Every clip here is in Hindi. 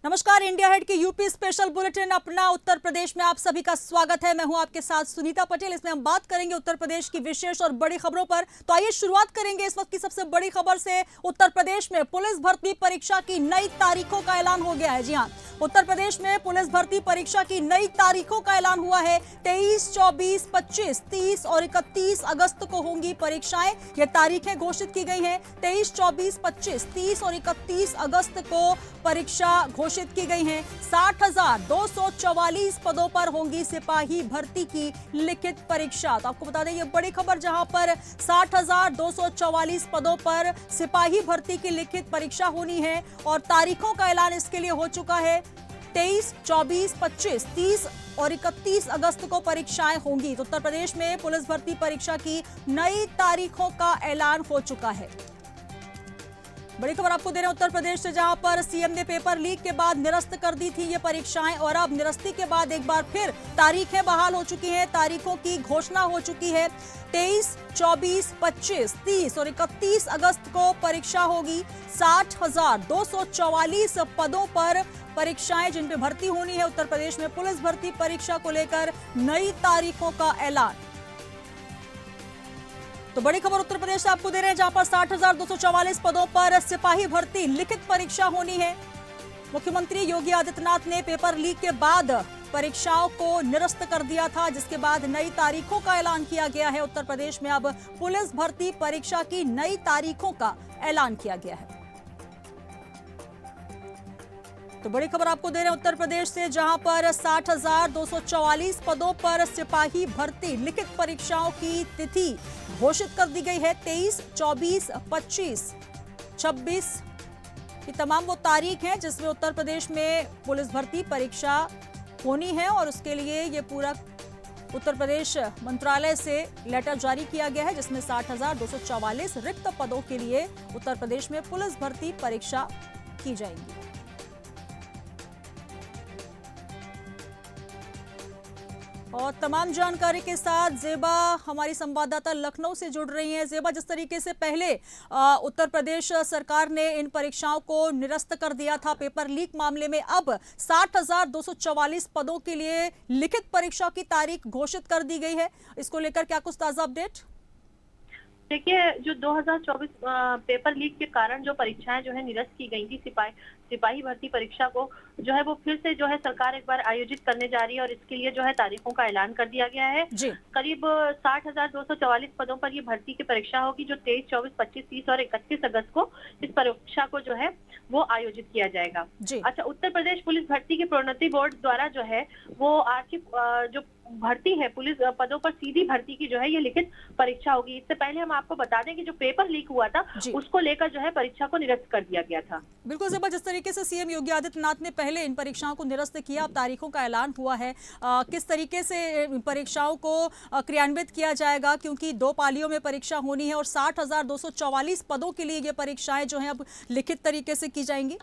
नमस्कार, इंडिया हेड के यूपी स्पेशल बुलेटिन अपना उत्तर प्रदेश में आप सभी का स्वागत है। मैं हूं आपके साथ सुनीता पटेल। इसमें हम बात करेंगे उत्तर प्रदेश की विशेष और बड़ी खबरों पर। तो आइए शुरुआत करेंगे इस वक्त की सबसे बड़ी खबर से। उत्तर प्रदेश में पुलिस भर्ती परीक्षा की नई तारीखों का ऐलान हो गया है। जी हां, उत्तर प्रदेश में पुलिस भर्ती परीक्षा की नई तारीखों का ऐलान हुआ है। 23, 24, 25, 30 और 31 अगस्त को होंगी परीक्षाएं। ये तारीखें घोषित की गई हैं। 23, 24, 25, 30 और 31 अगस्त को परीक्षा घोषित की गई हैं। 60,244 पदों पर होंगी सिपाही भर्ती की लिखित परीक्षा। तो आपको बता दें, ये बड़ी खबर, जहां पर 60,244 पदों पर सिपाही भर्ती की लिखित परीक्षा होनी है और तारीखों का ऐलान इसके लिए हो चुका है। 23, 24, 25, 30 और 31 अगस्त को परीक्षाएं होंगी। तो उत्तर प्रदेश में पुलिस भर्ती परीक्षा की नई तारीखों का ऐलान हो चुका है। बड़ी खबर आपको दे रहे हैं उत्तर प्रदेश से, जहां पर सीएम ने पेपर लीक के बाद निरस्त कर दी थी ये परीक्षाएं और अब निरस्ती के बाद एक बार फिर तारीखें बहाल हो चुकी हैं। तारीखों की घोषणा हो चुकी है। 23, 24, 25, 30 और 31 अगस्त को परीक्षा होगी। 60,244 पदों पर परीक्षाएं जिन पे भर्ती होनी है। उत्तर प्रदेश में पुलिस भर्ती परीक्षा को लेकर नई तारीखों का ऐलान। तो बड़ी खबर उत्तर प्रदेश से आपको दे रहे हैं, जहां पर 60,244 पदों पर सिपाही भर्ती लिखित परीक्षा होनी है। मुख्यमंत्री योगी आदित्यनाथ ने पेपर लीक के बाद परीक्षाओं को निरस्त कर दिया था, जिसके बाद नई तारीखों का ऐलान किया गया है। उत्तर प्रदेश में अब पुलिस भर्ती परीक्षा की नई तारीखों का ऐलान किया गया है। तो बड़ी खबर आपको दे रहे हैं उत्तर प्रदेश से, जहां पर 60,244 पदों पर सिपाही भर्ती लिखित परीक्षाओं की तिथि घोषित कर दी गई है। 23, 24, 25, 26 ये तमाम वो तारीख हैं जिसमें उत्तर प्रदेश में पुलिस भर्ती परीक्षा होनी है और उसके लिए ये पूरा उत्तर प्रदेश मंत्रालय से लेटर जारी किया गया है, जिसमें 60,244 रिक्त पदों के लिए उत्तर प्रदेश में पुलिस भर्ती परीक्षा की जाएगी। और तमाम जानकारी के साथ जेबा हमारी संवाददाता लखनऊ से जुड़ रही हैं। जेबा, जिस तरीके से पहले उत्तर प्रदेश सरकार ने इन परीक्षाओं को निरस्त कर दिया था पेपर लीक मामले में, अब 60,244 पदों के लिए लिखित परीक्षा की तारीख घोषित कर दी गई है। इसको लेकर क्या कुछ ताजा अपडेट? देखिए, जो 2024 पेपर लीक के कारण जो परीक्षाएं जो है निरस्त की गई थी, सिपाही भर्ती परीक्षा को जो है वो फिर से जो है सरकार एक बार आयोजित करने जा रही है और इसके लिए जो है तारीखों का ऐलान कर दिया गया है। करीब 60,244 पदों पर ये भर्ती की परीक्षा होगी, जो 23, 24, 25, 30 और 31 अगस्त को इस परीक्षा को जो है वो आयोजित किया जाएगा। अच्छा, उत्तर प्रदेश पुलिस भर्ती के प्रोन्नति बोर्ड द्वारा जो है वो आर्थिक जो भर्ती है पुलिस पदों पर सीधी भर्ती की जो है ये लिखित परीक्षा होगी। इससे पहले हम आपको बता दें कि जो पेपर लीक हुआ था उसको लेकर जो है परीक्षा को निरस्त कर दिया गया था। बिल्कुल ज़ेबा, जिस तरीके से सीएम योगी आदित्यनाथ ने पहले इन परीक्षाओं को निरस्त किया, अब तारीखों का ऐलान हुआ है, किस तरीके से परीक्षाओं को क्रियान्वित किया जाएगा, क्योंकि 2 पालियों में परीक्षा होनी है और 60,244 पदों के लिए ये परीक्षाएं जो है अब लिखित तरीके से की जाएंगी।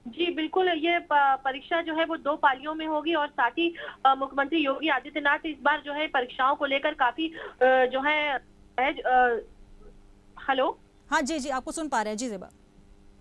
जी बिल्कुल, ये परीक्षा जो है वो 2 पालियों में होगी और साथ ही मुख्यमंत्री योगी आदित्यनाथ इस बार जो है परीक्षाओं को लेकर काफी जो है हेलो, हाँ जी, आपको सुन पा रहे हैं जी ज़ेबा।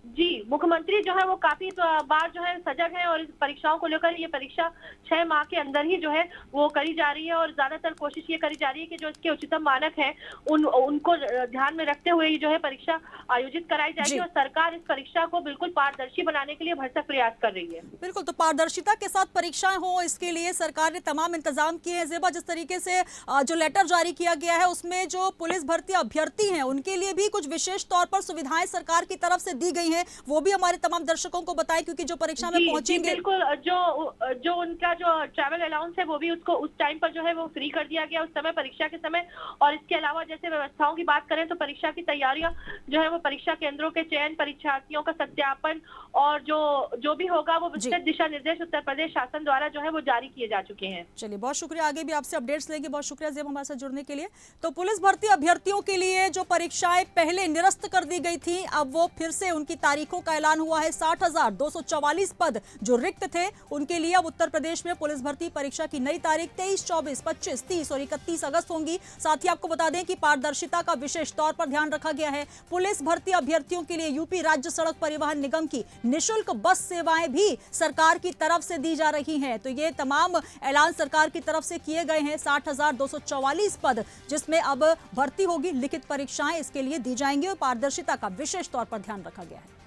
जी, मुख्यमंत्री जो है वो काफी बार जो है सजग है और इस परीक्षाओं को लेकर ये परीक्षा 6 माह के अंदर ही जो है वो करी जा रही है और ज्यादातर कोशिश ये करी जा रही है कि जो इसके उच्चतम मानक हैं उनको ध्यान में रखते हुए जो है परीक्षा आयोजित कराई जाएगी और सरकार इस परीक्षा को बिल्कुल पारदर्शी बनाने के लिए भरसक प्रयास कर रही है। बिल्कुल, तो पारदर्शिता के साथ परीक्षाएं हो, इसके लिए सरकार ने तमाम इंतजाम किए हैं। ज़ेबा, जिस तरीके से जो लेटर जारी किया गया है उसमें जो पुलिस भर्ती अभ्यर्थी हैं उनके लिए भी कुछ विशेष तौर पर सुविधाएं सरकार की तरफ से दी गई हैं, वो भी हमारे तमाम दर्शकों को बताएं, क्योंकि जो परीक्षा में पहुंचेंगे। बिल्कुल, जो उनका जो ट्रैवल अलाउंस है वो भी उसको उस टाइम पर जो है वो फ्री कर दिया गया उस समय, परीक्षा के समय। और इसके अलावा जैसे व्यवस्थाओं की बात करें तो परीक्षा की तैयारियां जो है वो परीक्षा केंद्रों के चयन, परीक्षार्थियों का सत्यापन और जो भी होगा वो विस्तृत दिशा निर्देश उत्तर प्रदेश शासन द्वारा जो है वो जारी किए जा चुके हैं। चलिए, बहुत शुक्रिया, आगे भी आपसे अपडेट्स लेंगे। बहुत शुक्रिया ज़ेबा हमारे साथ जुड़ने के लिए। तो पुलिस भर्ती अभ्यर्थियों के लिए जो परीक्षाएं पहले निरस्त कर दी गई थी, अब वो फिर से उनकी तारीखों का ऐलान हुआ है। 60,244 पद जो रिक्त थे उनके लिए अब उत्तर प्रदेश में पुलिस भर्ती परीक्षा की नई तारीख 23, 24, 25, 30 और 31 अगस्त होंगी। साथ ही आपको बता दें कि पारदर्शिता का विशेष तौर पर ध्यान रखा गया है। पुलिस भर्ती अभ्यर्थियों के लिए यूपी राज्य सड़क परिवहन निगम की निःशुल्क बस सेवाएं भी सरकार की तरफ से दी जा रही हैं। तो ये तमाम ऐलान सरकार की तरफ से किए गए हैं। 60,244 पद जिसमें अब भर्ती होगी, लिखित परीक्षाएं इसके लिए दी जाएंगी और पारदर्शिता का विशेष तौर पर ध्यान रखा गया है।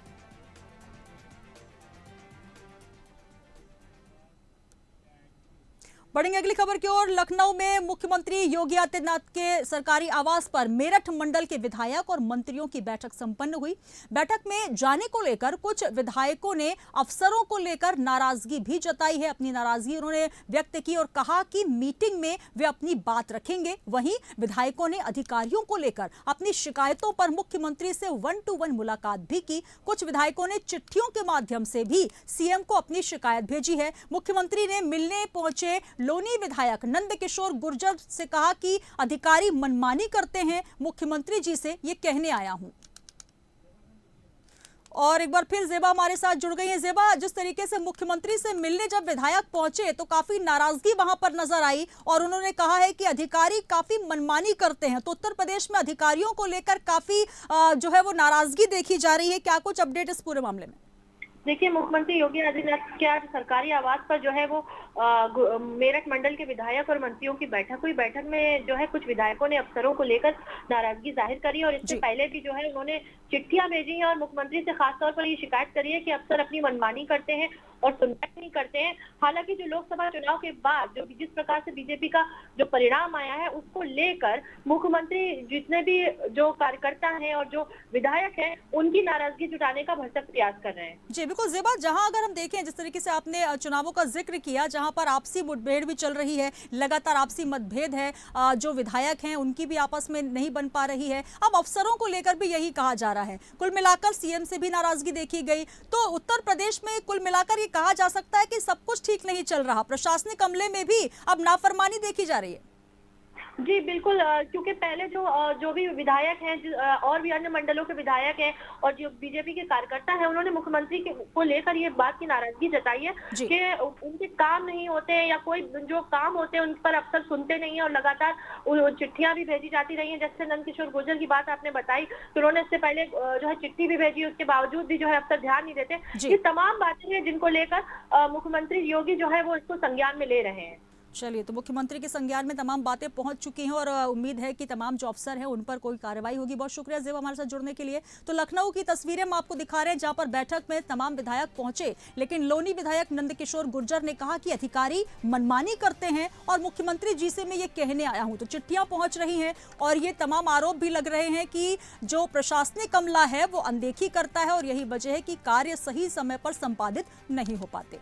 बढ़ेंगे अगली खबर की ओर। लखनऊ में मुख्यमंत्री योगी आदित्यनाथ के सरकारी आवास पर मेरठ मंडल के विधायक और मंत्रियों की बैठक संपन्न हुई। बैठक में जाने को लेकर कुछ विधायकों ने अफसरों को लेकर नाराजगी भी जताई है। अपनी नाराजगी उन्होंने व्यक्त की और कहा कि मीटिंग में वे अपनी बात रखेंगे। वहीं विधायकों ने अधिकारियों को लेकर अपनी शिकायतों पर मुख्यमंत्री से 1-to-1 मुलाकात भी की। कुछ विधायकों ने चिट्ठियों के माध्यम से भी सीएम को अपनी शिकायत भेजी है। मुख्यमंत्री ने मिलने पहुंचे लोनी विधायक नंदकिशोर गुर्जर से कहा कि अधिकारी मनमानी करते हैं, मुख्यमंत्री जी से ये कहने आया हूं। और एक बार फिर जेबा हमारे साथ जुड़ गई है। जेबा, जिस तरीके से मुख्यमंत्री से मिलने जब विधायक पहुंचे तो काफी नाराजगी वहां पर नजर आई और उन्होंने कहा है कि अधिकारी काफी मनमानी करते हैं। तो उत्तर प्रदेश में अधिकारियों को लेकर काफी जो है वो नाराजगी देखी जा रही है। क्या कुछ अपडेट इस पूरे मामले में? देखिए, मुख्यमंत्री योगी आदित्यनाथ के आज सरकारी आवास पर जो है वो मेरठ मंडल के विधायक और मंत्रियों की बैठक हुई। बैठक में जो है कुछ विधायकों ने अफसरों को लेकर नाराजगी जाहिर करी और इससे पहले भी जो है उन्होंने चिट्ठियां भेजी हैं और मुख्यमंत्री से खासतौर पर ये शिकायत करी है कि अफसर अपनी मनमानी करते हैं और सुनवाई नहीं करते हैं। हालांकि जो लोकसभा चुनाव के बाद जो जिस प्रकार से बीजेपी का जो परिणाम आया है उसको लेकर मुख्यमंत्री जितने भी जो कार्यकर्ता हैं और जो विधायक हैं उनकी नाराजगी जुटाने का भरसक प्रयास कर रहे हैं। जी बिल्कुल जेबा, जहां अगर हम देखें जिस तरीके से आपने चुनावों का जिक्र किया, जहां पर आपसी मुठभेड़ भी चल रही है, लगातार आपसी मतभेद है, जो विधायक हैं उनकी भी आपस में नहीं बन पा रही है। अब अफसरों को लेकर भी यही कहा जा रहा है। कुल मिलाकर सीएम से भी नाराजगी देखी गई। तो उत्तर प्रदेश में कुल मिलाकर ये कहा जा सकता है कि सब कुछ ठीक नहीं चल रहा, प्रशासनिक अमले में भी अब नाफरमानी देखी जा रही है। जी बिल्कुल, क्योंकि पहले जो भी विधायक हैं और भी अन्य मंडलों के विधायक हैं और जो बीजेपी के कार्यकर्ता हैं उन्होंने मुख्यमंत्री को लेकर ये बात की नाराजगी जताई है कि उनके काम नहीं होते हैं या कोई जो काम होते हैं उन पर अफसर सुनते नहीं है और लगातार चिट्ठियां भी भेजी जाती रही हैं। जैसे नंदकिशोर गुर्जर की बात आपने बताई तो उन्होंने इससे पहले जो है चिट्ठी भी भेजी, उसके बावजूद भी जो है अफसर ध्यान नहीं देते। ये तमाम बातें हैं जिनको लेकर मुख्यमंत्री योगी जो है वो इसको संज्ञान में ले रहे हैं। चलिए, तो मुख्यमंत्री के संज्ञान में तमाम बातें पहुंच चुकी हैं और उम्मीद है कि तमाम जो अफसर हैं उन पर कोई कार्रवाई होगी। बहुत शुक्रिया जेबा हमारे साथ जुड़ने के लिए। तो लखनऊ की तस्वीरें हम आपको दिखा रहे हैं जहां पर बैठक में तमाम विधायक पहुंचे, लेकिन लोनी विधायक नंदकिशोर गुर्जर ने कहा कि अधिकारी मनमानी करते हैं और मुख्यमंत्री जी से मैं ये कहने आया हूं। तो चिट्ठियां पहुंच रही हैं और ये तमाम आरोप भी लग रहे हैं कि जो प्रशासनिक अमला है वो अनदेखी करता है और यही वजह है कि कार्य सही समय पर संपादित नहीं हो पाते।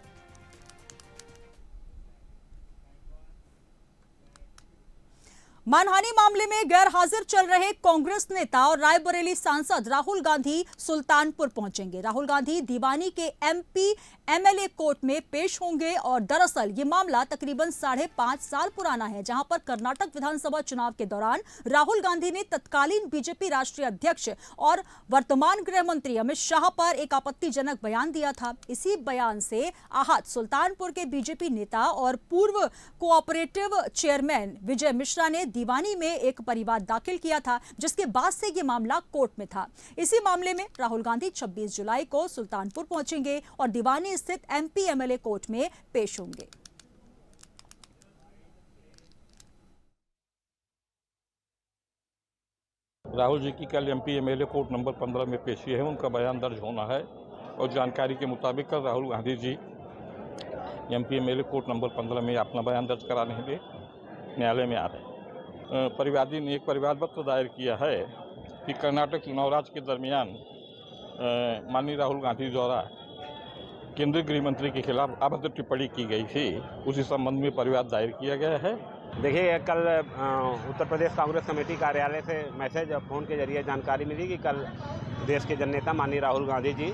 मानहानि मामले में गैर हाजिर चल रहे कांग्रेस नेता और रायबरेली सांसद राहुल गांधी सुल्तानपुर पहुंचेंगे। राहुल गांधी दीवानी के एमपी एमएलए कोर्ट में पेश होंगे और दरअसल ये मामला तकरीबन 5.5 साल पुराना है, जहां पर कर्नाटक विधानसभा चुनाव के दौरान राहुल गांधी ने तत्कालीन बीजेपी राष्ट्रीय अध्यक्ष और वर्तमान गृह मंत्री अमित शाह पर एक आपत्तिजनक बयान दिया था। इसी बयान से आहत सुल्तानपुर के बीजेपी नेता और पूर्व कोऑपरेटिव चेयरमैन विजय मिश्रा ने दीवानी में एक परिवाद दाखिल किया था, जिसके बाद से ये मामला कोर्ट में था। इसी मामले में राहुल गांधी 26 जुलाई को सुल्तानपुर पहुंचेंगे और दीवानी स्थित एमपी एमएलए कोर्ट में पेश होंगे। राहुल जी की कल एमपी एमएलए कोर्ट नंबर 15 में पेशी है, उनका बयान दर्ज होना है और जानकारी के मुताबिक कल Rahul Gandhi ji MP MLA court number 15 में अपना बयान दर्ज कराने के लिए न्यायालय में आ रहे हैं। परिवादी ने एक परिवाद पत्र दायर किया है कि कर्नाटक चुनाव राज के दरमियान माननीय राहुल गांधी द्वारा केंद्रीय गृह मंत्री के खिलाफ अभद्र टिप्पणी की गई थी, उसी संबंध में परिवाद दायर किया गया है। देखिए, कल उत्तर प्रदेश कांग्रेस कमेटी कार्यालय से मैसेज और फ़ोन के जरिए जानकारी मिली कि कल देश के जननेता माननीय राहुल गांधी जी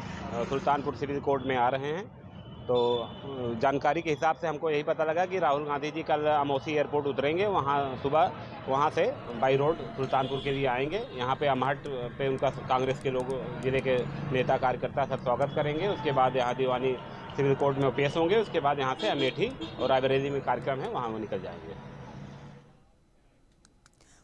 सुल्तानपुर सिविल कोर्ट में आ रहे हैं तो जानकारी के हिसाब से हमको यही पता लगा कि राहुल गांधी जी कल अमौसी एयरपोर्ट उतरेंगे, वहाँ सुबह वहाँ से बाई रोड सुल्तानपुर के लिए आएंगे। यहाँ पे अमहट पे उनका कांग्रेस के लोग, जिले के नेता कार्यकर्ता सब स्वागत करेंगे। उसके बाद यहाँ दीवानी सिविल कोर्ट में पेश होंगे। उसके बाद यहाँ से अमेठी और रायबरेली में कार्यक्रम है, वहाँ वो निकल जाएंगे।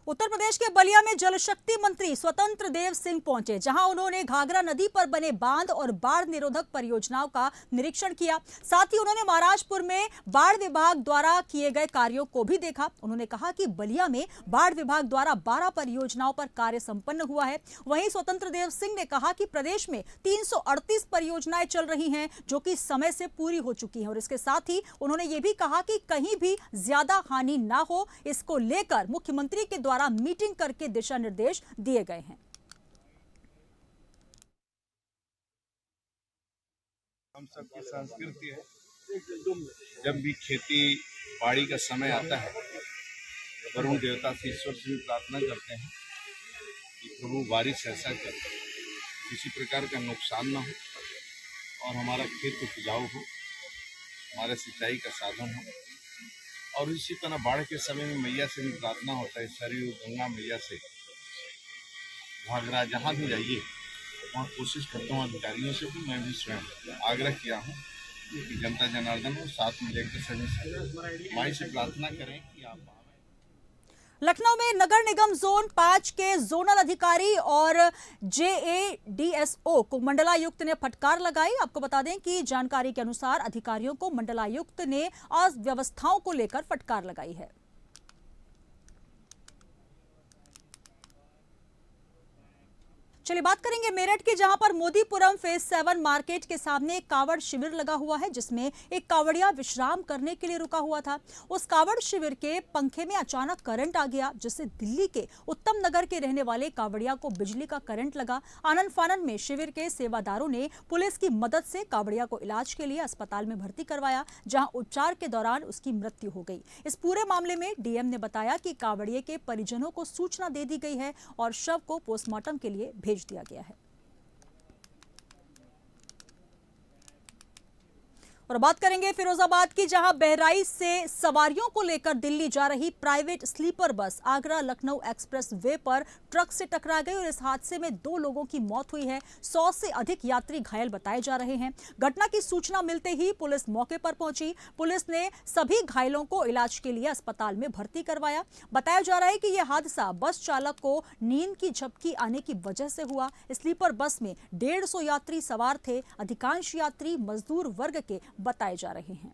उत्तर प्रदेश के बलिया में जल शक्ति मंत्री स्वतंत्र देव सिंह पहुंचे, जहां उन्होंने घाघरा नदी पर बने बांध और बाढ़ निरोधक परियोजनाओं का निरीक्षण किया। साथ ही उन्होंने महाराजपुर में बाढ़ विभाग द्वारा किए गए कार्यों को भी देखा। उन्होंने कहा कि बलिया में बाढ़ विभाग द्वारा 12 परियोजनाओं पर कार्य संपन्न हुआ है। वहीं स्वतंत्र देव सिंह ने कहा कि प्रदेश में 338 परियोजनाएं चल रही हैं, जो कि समय से पूरी हो चुकी हैं। और इसके साथ ही उन्होंने ये भी कहा कि कहीं भी ज्यादा हानि ना हो, इसको लेकर मुख्यमंत्री के द्वारा मीटिंग करके दिशा निर्देश दिए गए हैं। हम सबकी संस्कृति है, जब भी खेती बाड़ी का समय आता है, वरुण देवता से, ईश्वर से प्रार्थना करते हैं कि प्रभु बारिश ऐसा कर किसी प्रकार का नुकसान ना हो और हमारा खेत उपजाऊ हो, हमारे सिंचाई का साधन हो। और इसी तरह बाढ़ के समय में मैया से भी प्रार्थना होता है, सरयू गंगा मैया से, घाघरा जहाँ भी जाइए वहाँ कोशिश करता हूँ, अधिकारियों से भी मैं भी स्वयं आग्रह किया हूँ कि जनता जनार्दन को साथ में लेकर सभी माई से प्रार्थना करें कि आप। लखनऊ में नगर निगम जोन 5 के जोनल अधिकारी और जेएडीएसओ को मंडलायुक्त ने फटकार लगाई। आपको बता दें कि जानकारी के अनुसार अधिकारियों को मंडलायुक्त ने अव्यवस्थाओं को लेकर फटकार लगाई है। चलिए बात करेंगे मेरठ की, जहां पर मोदीपुरम फेज 7 मार्केट के सामने एक कावड़ शिविर लगा हुआ है, जिसमें एक कावड़िया विश्राम करने के लिए रुका हुआ था। उस कावड़ शिविर के पंखे में अचानक करंट आ गया, जिससे दिल्ली के उत्तम नगर के रहने वाले कावड़िया को बिजली का करंट लगा। आनन फानन में शिविर के सेवादारों ने पुलिस की मदद से कावड़िया को इलाज के लिए अस्पताल में भर्ती करवाया, जहां उपचार के दौरान उसकी मृत्यु हो गई। इस पूरे मामले में डीएम ने बताया कि कावड़िए के परिजनों को सूचना दे दी गई है और शव को पोस्टमार्टम के लिए भेज दिया गया है। और बात करेंगे फिरोजाबाद की, जहां बहराइच से सवारियों को लेकर दिल्ली जा रही private sleeper bus Agra Lucknow express way पर ट्रक से टकरा गई और इस हादसे में 2 लोगों की मौत हुई है। 100 से अधिक यात्री घायल बताए जा रहे हैं। घटना की सूचना मिलते ही पुलिस मौके पर पहुंची। पुलिस ने सभी घायलों को इलाज के लिए अस्पताल में भर्ती करवाया। बताया जा रहा है कि यह हादसा बस चालक को नींद की झपकी आने की वजह से हुआ। स्लीपर बस में 150 यात्री सवार थे। अधिकांश यात्री मजदूर वर्ग के बताए जा रहे हैं।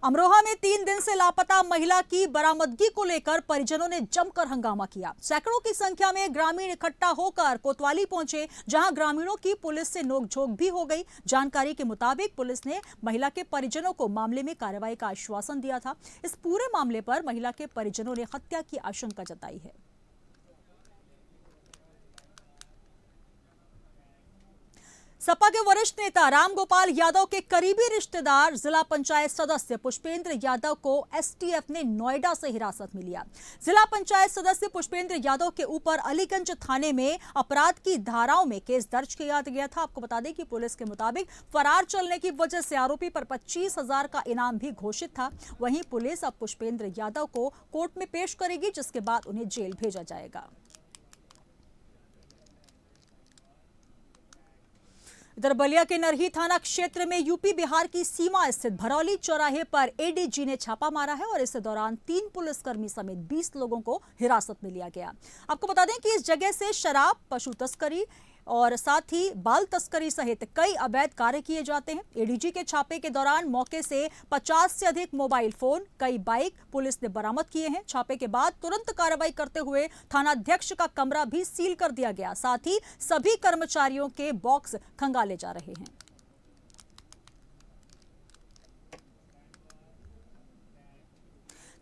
अमरोहा में 3 दिन से लापता महिला की बरामदगी को लेकर परिजनों ने जमकर हंगामा किया। सैकड़ों की संख्या में ग्रामीण इकट्ठा होकर कोतवाली पहुंचे, जहां ग्रामीणों की पुलिस से नोकझोंक भी हो गई। जानकारी के मुताबिक पुलिस ने महिला के परिजनों को मामले में कार्रवाई का आश्वासन दिया था। इस पूरे मामले पर महिला के परिजनों ने हत्या की आशंका जताई है। सपा के वरिष्ठ नेता रामगोपाल यादव के करीबी रिश्तेदार जिला पंचायत सदस्य पुष्पेंद्र यादव को एसटीएफ ने नोएडा से हिरासत में लिया। जिला पंचायत सदस्य पुष्पेंद्र यादव के ऊपर अलीगंज थाने में अपराध की धाराओं में केस दर्ज किया गया था। आपको बता दें कि पुलिस के मुताबिक फरार चलने की वजह से आरोपी पर 25,000 का इनाम भी घोषित था। वहीं पुलिस अब पुष्पेंद्र यादव को कोर्ट में पेश करेगी, जिसके बाद उन्हें जेल भेजा जाएगा। इधर बलिया के नरही थाना क्षेत्र में यूपी बिहार की सीमा स्थित भरौली चौराहे पर एडीजी ने छापा मारा है और इस दौरान 3 पुलिसकर्मी समेत 20 लोगों को हिरासत में लिया गया। आपको बता दें कि इस जगह से शराब, पशु तस्करी और साथ ही बाल तस्करी सहित कई अवैध कार्य किए जाते हैं। एडीजी के छापे के दौरान मौके से 50 से अधिक मोबाइल फोन, कई बाइक पुलिस ने बरामद किए हैं। छापे के बाद तुरंत कार्रवाई करते हुए थानाध्यक्ष का कमरा भी सील कर दिया गया। साथ ही सभी कर्मचारियों के बॉक्स खंगाले जा रहे हैं।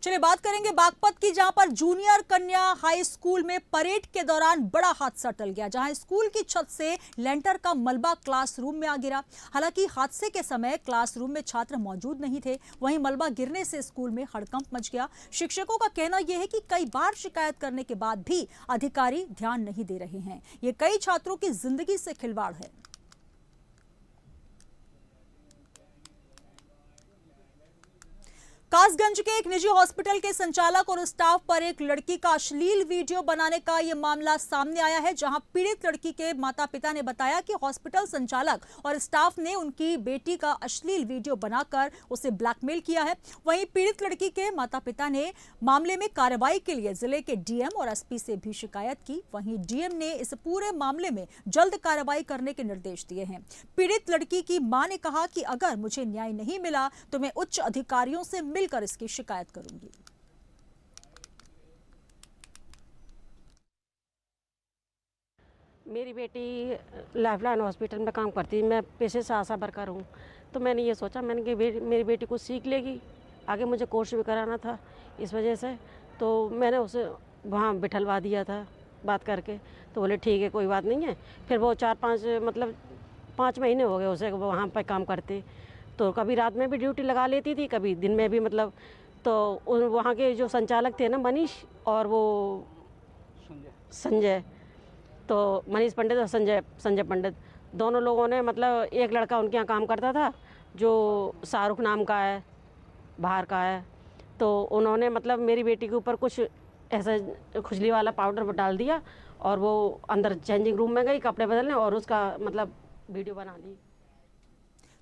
चलिए बात करेंगे बागपत की, जहां पर जूनियर कन्या हाई स्कूल में परेड के दौरान बड़ा हादसा टल गया, जहां स्कूल की छत से लेंटर का मलबा क्लासरूम में आ गिरा। हालांकि हादसे के समय क्लासरूम में छात्र मौजूद नहीं थे, वहीं मलबा गिरने से स्कूल में हड़कंप मच गया। शिक्षकों का कहना यह है कि कई बार शिकायत करने के बाद भी अधिकारी ध्यान नहीं दे रहे हैं। ये कई छात्रों की जिंदगी से खिलवाड़ है। कासगंज के एक निजी हॉस्पिटल के संचालक और स्टाफ पर एक लड़की का अश्लील वीडियो बनाने का यह मामला सामने आया है, जहां पीड़ित लड़की के माता-पिता ने बताया कि हॉस्पिटल संचालक और स्टाफ ने उनकी बेटी का अश्लील वीडियो बनाकर उसे ब्लैकमेल किया है। वहीं पीड़ित लड़की के माता-पिता ने मामले में कार्रवाई के लिए जिले के डीएम और एसपी से भी शिकायत की। वहीं डीएम ने इस पूरे मामले में जल्द कार्रवाई करने के निर्देश दिए हैं। पीड़ित लड़की की मां ने कहा कि अगर मुझे न्याय नहीं मिला तो मैं उच्च अधिकारियों से मिलकर इसकी शिकायत करूंगी। मेरी बेटी लाइफलाइन हॉस्पिटल में काम करती है, मैं पेशे से आशा वर्कर हूँ। तो मैंने ये सोचा, मैंने कि मेरी बेटी कुछ सीख लेगी, आगे मुझे कोर्स भी कराना था, इस वजह से तो मैंने उसे वहाँ बिठलवा दिया था बात करके। तो बोले ठीक है, कोई बात नहीं है। फिर वो 5 महीने हो गए उसे वहाँ पर काम करते। तो कभी रात में भी ड्यूटी लगा लेती थी, कभी दिन में भी, मतलब तो वहाँ के जो संचालक थे ना, मनीष और वो संजय, तो मनीष पंडित और संजय पंडित, दोनों लोगों ने, मतलब एक लड़का उनके यहाँ काम करता था जो शाहरुख नाम का है, बाहर का है। तो उन्होंने मतलब मेरी बेटी के ऊपर कुछ ऐसा खुजली वाला पाउडर डाल दिया और वो अंदर चेंजिंग रूम में गई कपड़े बदलने और उसका मतलब वीडियो बना ली।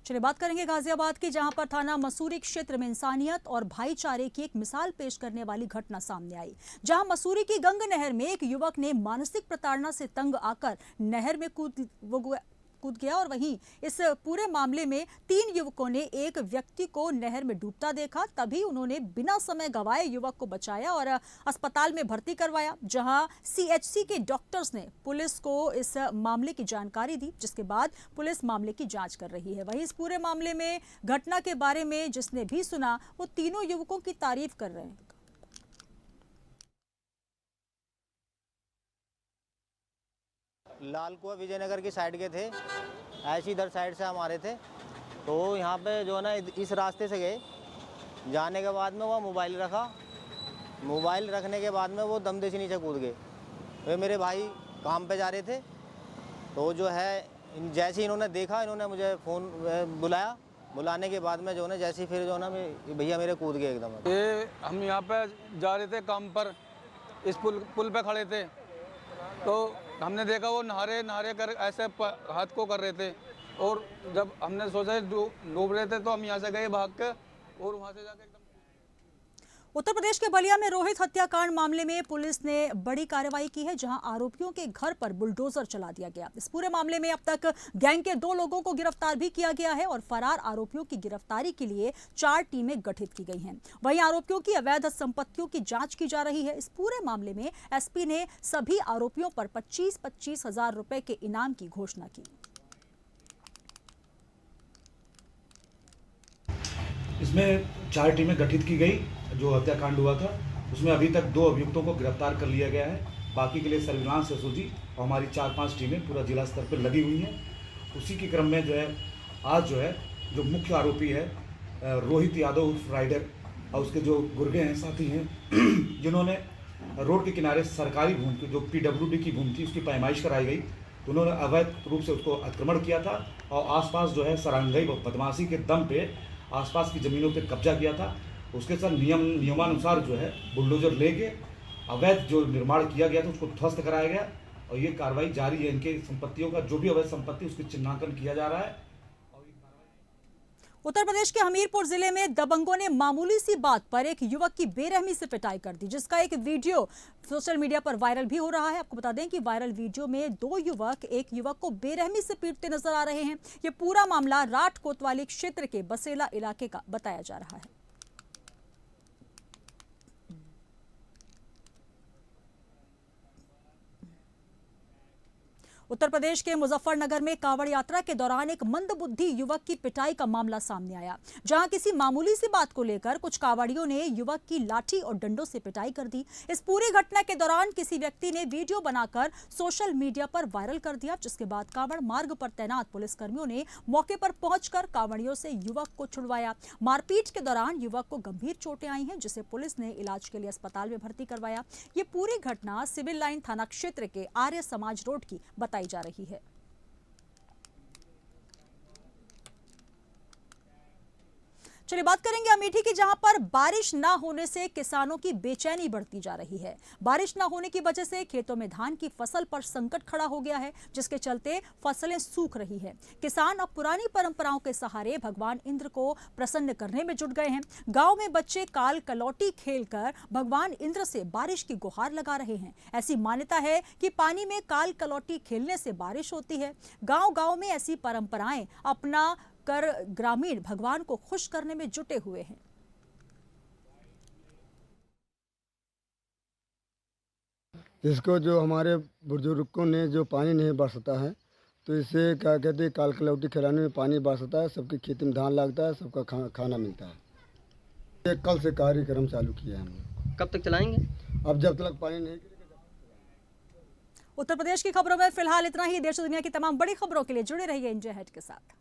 चलिए बात करेंगे गाजियाबाद की, जहां पर थाना मसूरी क्षेत्र में इंसानियत और भाईचारे की एक मिसाल पेश करने वाली घटना सामने आई, जहां मसूरी की गंग नहर में एक युवक ने मानसिक प्रताड़ना से तंग आकर नहर में कूद गया। और वहीं इस पूरे मामले में 3 युवकों ने एक व्यक्ति को नहर में डूबता देखा, तभी उन्होंने बिना समय गंवाए युवक को बचाया और अस्पताल में भर्ती करवाया, जहां सीएचसी के डॉक्टर्स ने पुलिस को इस मामले की जानकारी दी, जिसके बाद पुलिस मामले की जांच कर रही है। वहीं इस पूरे मामले में घटना के बारे में जिसने भी सुना वो तीनों युवकों की तारीफ कर रहे हैं। लाल कुआं विजयनगर की साइड के थे, ऐसे इधर साइड से हम आ रहे थे। तो यहाँ पे जो है ना इस रास्ते से गए, जाने के बाद में वो मोबाइल रखा, मोबाइल रखने के बाद में वो दमदे से नीचे कूद गए। वे मेरे भाई काम पे जा रहे थे, तो जो है जैसे इन्होंने देखा, इन्होंने मुझे फ़ोन बुलाया, बुलाने के बाद में जो है ना जैसे फिर जो है ना भैया मेरे कूद गए एकदम। ये हम यहाँ पे जा रहे थे काम पर, इस पुल पे खड़े थे, तो हमने देखा वो नहारे कर ऐसे हाथ को कर रहे थे, और जब हमने सोचा डूब रहे थे तो हम यहाँ से गए भाग के, और वहाँ से जाके एकदम। उत्तर प्रदेश के बलिया में रोहित हत्याकांड मामले में पुलिस ने बड़ी कार्रवाई की है, जहां आरोपियों के घर पर बुलडोजर चला दिया गया। इस पूरे मामले में अब तक गैंग के 2 लोगों को गिरफ्तार भी किया गया है और फरार आरोपियों की गिरफ्तारी के लिए 4 टीमें गठित की गई हैं। वहीं आरोपियों की अवैध संपत्तियों की जांच की जा रही है। इस पूरे मामले में एसपी ने सभी आरोपियों पर 25-25 हजार रुपए के इनाम की घोषणा की। इसमें 4 टीमें गठित की गई। जो हत्याकांड हुआ था उसमें अभी तक 2 अभियुक्तों को गिरफ्तार कर लिया गया है। बाकी के लिए सर्विलांस एसओजी और हमारी 4-5 टीमें पूरा जिला स्तर पर लगी हुई हैं। उसी के क्रम में जो है आज जो मुख्य आरोपी है रोहित यादव उर्फ राइडर और उसके जो गुर्गे हैं, साथी हैं, जिन्होंने रोड के किनारे सरकारी भूमि की, जो PWD की भूमि थी, उसकी पैमाइश कराई गई, तो उन्होंने अवैध रूप से उसको अतिक्रमण किया था और आसपास जो है सरांगई बदमाशी के दम पे आसपास की ज़मीनों पे कब्जा किया था। उसके साथ नियमानुसार जो है बुलडोजर लेके अवैध जो निर्माण किया गया था उसको ध्वस्त कराया गया और ये कार्रवाई जारी है। इनके संपत्तियों का जो भी अवैध संपत्ति उसकी चिन्हांकन किया जा रहा है। उत्तर प्रदेश के हमीरपुर जिले में दबंगों ने मामूली सी बात पर एक युवक की बेरहमी से पिटाई कर दी, जिसका एक वीडियो सोशल मीडिया पर वायरल भी हो रहा है। आपको बता दें कि वायरल वीडियो में 2 युवक एक युवक को बेरहमी से पीटते नजर आ रहे हैं। ये पूरा मामला राठ कोतवाली क्षेत्र के बसेला इलाके का बताया जा रहा है। उत्तर प्रदेश के मुजफ्फरनगर में कांवड़ यात्रा के दौरान एक मंदबुद्धि युवक की पिटाई का मामला सामने आया, जहां किसी मामूली सी बात को लेकर कुछ कांवड़ियों ने युवक की लाठी और डंडों से पिटाई कर दी। इस पूरी घटना के दौरान किसी व्यक्ति ने वीडियो बनाकर सोशल मीडिया पर वायरल कर दिया, जिसके बाद कांवड़ मार्ग पर तैनात पुलिसकर्मियों ने मौके पर पहुंचकर कांवड़ियों से युवक को छुड़वाया। मारपीट के दौरान युवक को गंभीर चोटें आई हैं, जिसे पुलिस ने इलाज के लिए अस्पताल में भर्ती करवाया। ये पूरी घटना सिविल लाइन थाना क्षेत्र के आर्य समाज रोड की बताई जा रही है। चलिए बात करेंगे अमेठी की, जहां पर बारिश ना होने से किसानों की बेचैनी बढ़ती जा रही है। बारिश ना होने की वजह से खेतों में धान की फसल पर संकट खड़ा हो गया है, जिसके चलते फसलें सूख रही है। किसान अब पुरानी परंपराओं के सहारे भगवान इंद्र को प्रसन्न करने में जुट गए हैं। गांव में बच्चे काल कलौटी खेलकर भगवान इंद्र से बारिश की गुहार लगा रहे हैं। ऐसी मान्यता है कि पानी में काल कलौटी खेलने से बारिश होती है। गांव-गांव में ऐसी परंपराएं अपना कर ग्रामीण भगवान को खुश करने में जुटे हुए हैं। इसको जो हमारे बुजुर्गों ने जो पानी नहीं बरसता है, तो इससे क्या कहते हैं, काल कलौटी खिलाने में पानी बरसता है, सबकी खेती में धान लगता है, सबका खाना मिलता है। ये कल से कार्यक्रम चालू किया है हमने। कब तक चलाएंगे? अब जब तक पानी नहीं। उत्तर प्रदेश की खबरों में फिलहाल इतना ही। देश और दुनिया की तमाम बड़ी खबरों के लिए जुड़े रहिए इंडिया हेड के साथ।